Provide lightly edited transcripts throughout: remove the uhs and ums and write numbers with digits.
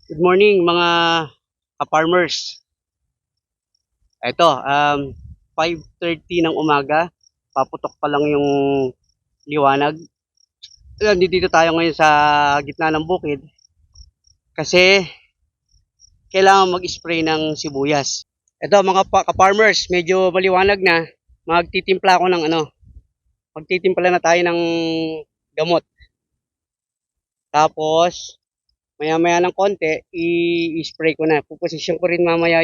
Good morning mga ka-farmers. Ito, 5:30 ng umaga. Paputok pa lang yung liwanag. Nandito tayo ngayon sa gitna ng bukid kasi kailangan mag-spray ng sibuyas. Ito mga ka-farmers, medyo maliwanag na. Magtitimpla ako ng magtitimpla na tayo ng gamot. Tapos, maya-maya ng konti, i-spray ko na. Puposisyon ko rin mamaya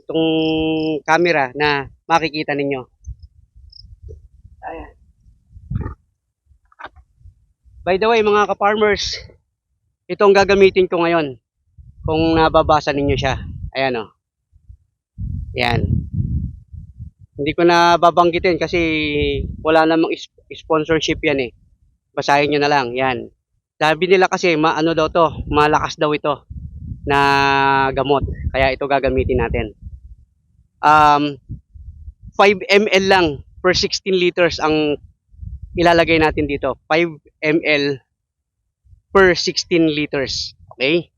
itong camera na makikita ninyo. Ayan. By the way, mga ka-farmers, itong gagamitin ko ngayon. Kung nababasa ninyo siya. Ayan o. Ayan. Hindi ko na babanggitin kasi wala namang sponsorship yan eh. Basahin nyo na lang. Yan. Sabi nila kasi maano daw to, malakas daw ito na gamot. Kaya ito gagamitin natin. 5 ml lang per 16 liters ang ilalagay natin dito. 5 ml per 16 liters. Okay?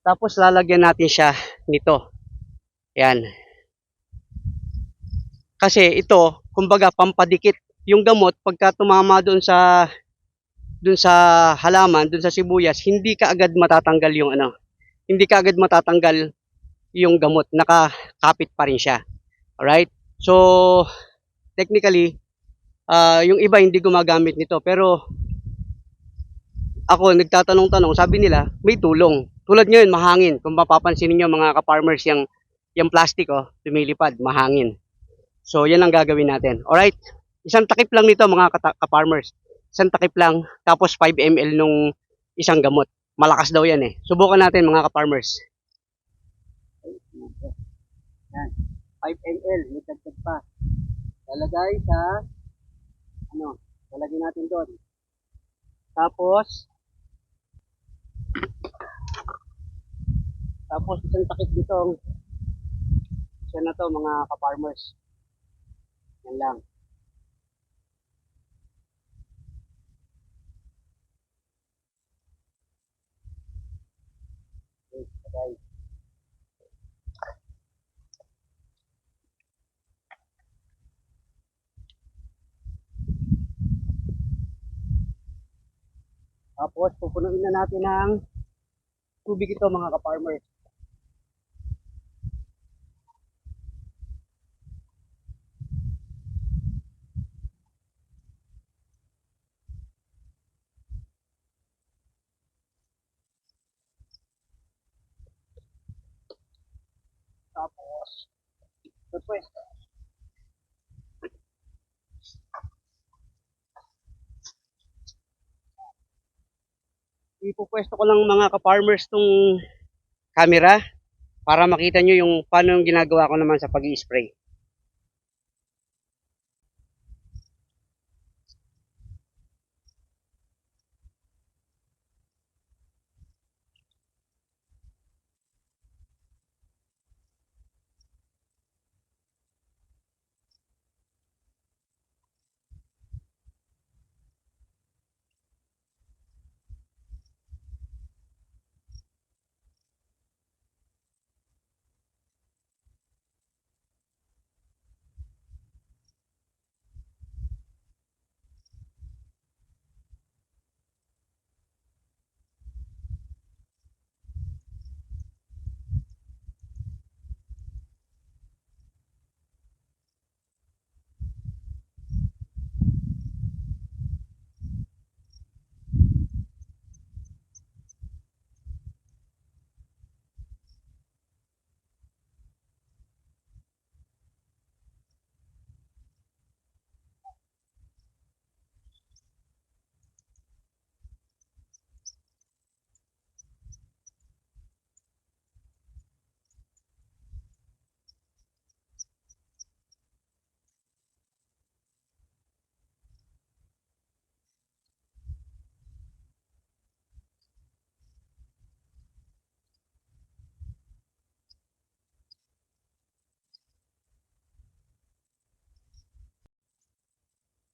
Tapos lalagyan natin siya nito. Yan. Kasi ito, kumbaga pampadikit yung gamot pagka tumama doon sa halaman, doon sa sibuyas, hindi kaagad matatanggal yung hindi kaagad matatanggal yung gamot, nakakapit pa rin siya. Alright? So, technically, yung iba hindi gumagamit nito, pero ako nagtatanong-tanong, sabi nila, may tulong. Tulad ngayon, mahangin. Kung mapapansin niyo mga ka-farmers, yung plastic, lumilipad, mahangin. So, yan ang gagawin natin. Alright? Isang takip lang nito mga ka-farmers. Isang takip lang, tapos 5 ml nung isang gamot. Malakas daw yan eh. Subukan natin mga ka-farmers. Yan. 5 ml, may tagtag pa. Lalagay sa, lalagay natin doon. Tapos isang takip dito. Isa na to mga ka-farmers. Yan lang. Okay. Tapos pupunuin na natin ng tubig ito mga ka-farmers. Tapos, request. Ipupwesto ko lang mga ka-farmers tong camera para makita nyo yung paano yung ginagawa ko naman sa pag-i-spray.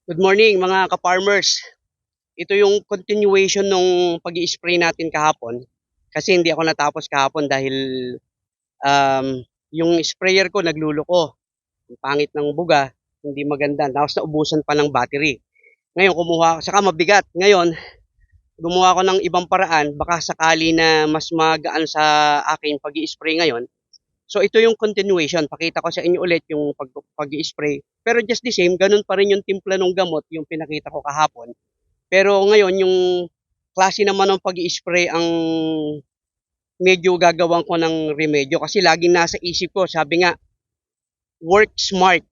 Good morning mga ka-farmers. ito yung continuation nung pag-i-spray natin kahapon. Kasi hindi ako natapos kahapon dahil yung sprayer ko nagluluko. Ang pangit ng buga, hindi maganda. Tapos naubusan pa ng battery. Ngayon kumuha ako, saka mabigat. Ngayon, gumawa ako ng ibang paraan, baka sakali na mas magaan sa akin pag-i-spray ngayon. So ito yung continuation. Pakita ko sa inyo ulit yung pag-i-spray. Pero just the same, ganun pa rin yung timpla ng gamot, yung pinakita ko kahapon. Pero ngayon, yung klase naman ng pag-i-spray ang medyo gagawan ko ng remedyo. Kasi laging nasa isip ko, sabi nga, work smart,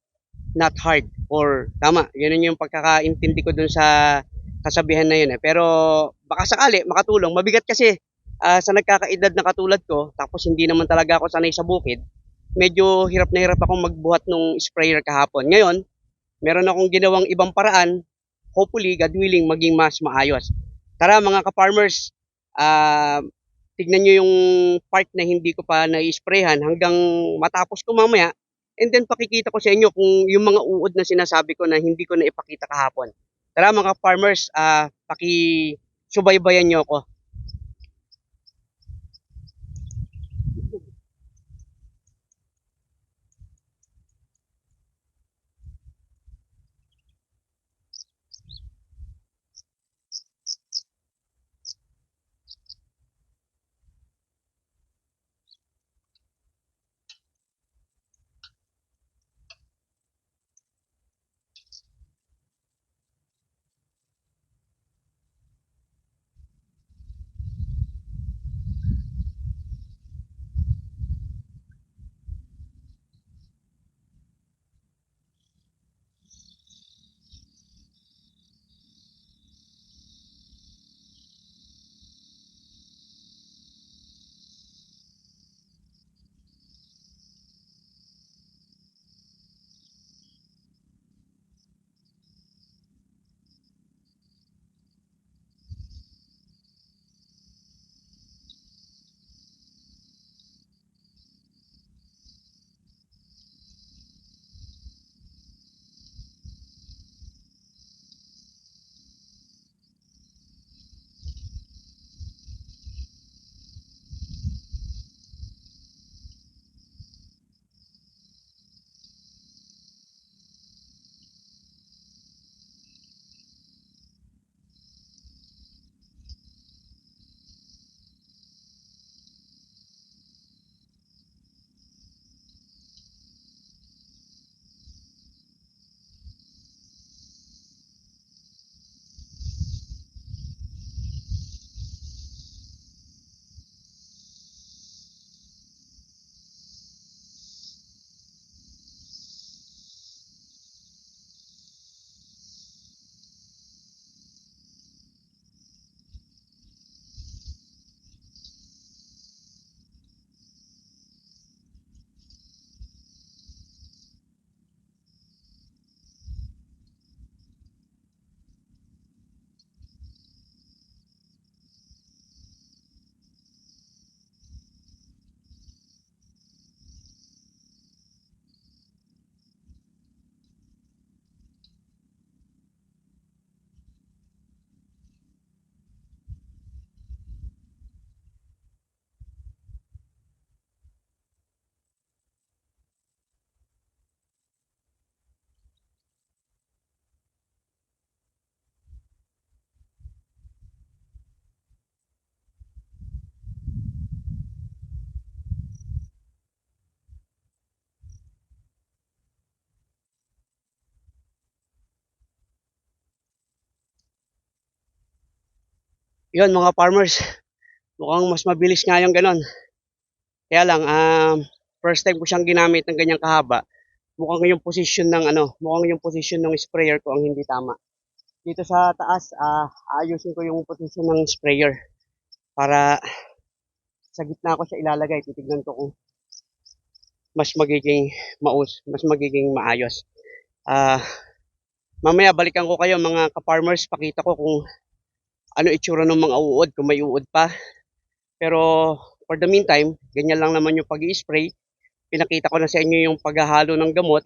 not hard. Or tama, yun yung pagkakaintindi ko dun sa kasabihan na yun. Pero baka sakali, makatulong. Mabigat kasi sa nagkakaedad na katulad ko, tapos hindi naman talaga ako sanay sa bukid, medyo hirap na hirap akong magbuhat ng sprayer kahapon. Ngayon, meron akong ginawang ibang paraan, hopefully, God willing, maging mas maayos. Tara mga ka-farmers, tignan nyo yung part na hindi ko pa na-sprayhan hanggang matapos ko mamaya. And then pakikita ko sa inyo kung yung mga uod na sinasabi ko na hindi ko na ipakita kahapon. Tara mga farmers, pakisubaybayan nyo ako. Yun mga farmers, mukhang mas mabilis nga yung ganon. Kaya lang, first time ko siyang ginamit ng ganyang kahaba. Mukhang yung position ng mukhang yung position ng sprayer ko ang hindi tama. Dito sa taas, aayusin ko yung position ng sprayer para sa gitna ko siya ilalagay. Titignan ko kung mas magiging mas magiging maayos. Ah, mamaya balikan ko kayo mga ka-farmers, pakita ko kung ano itsura ng mga uod, kung may uod pa. Pero for the meantime, ganyan lang naman yung pag-i-spray. Pinakita ko na sa inyo yung paghahalo ng gamot.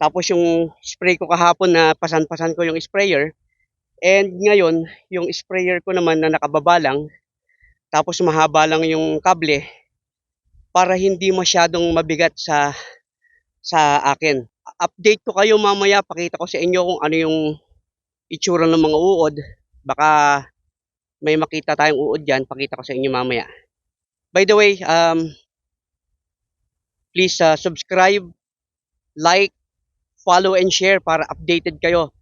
Tapos yung spray ko kahapon na pasan-pasan ko yung sprayer, And ngayon, yung sprayer ko naman na nakababa lang, tapos mahaba lang yung kable para hindi masyadong mabigat sa akin. Update ko kayo mamaya, pakita ko sa inyo kung ano yung itsura ng mga uod. Baka may makita tayong uod dyan, pakita ko sa inyo mamaya. By the way, please subscribe, like, follow and share para updated kayo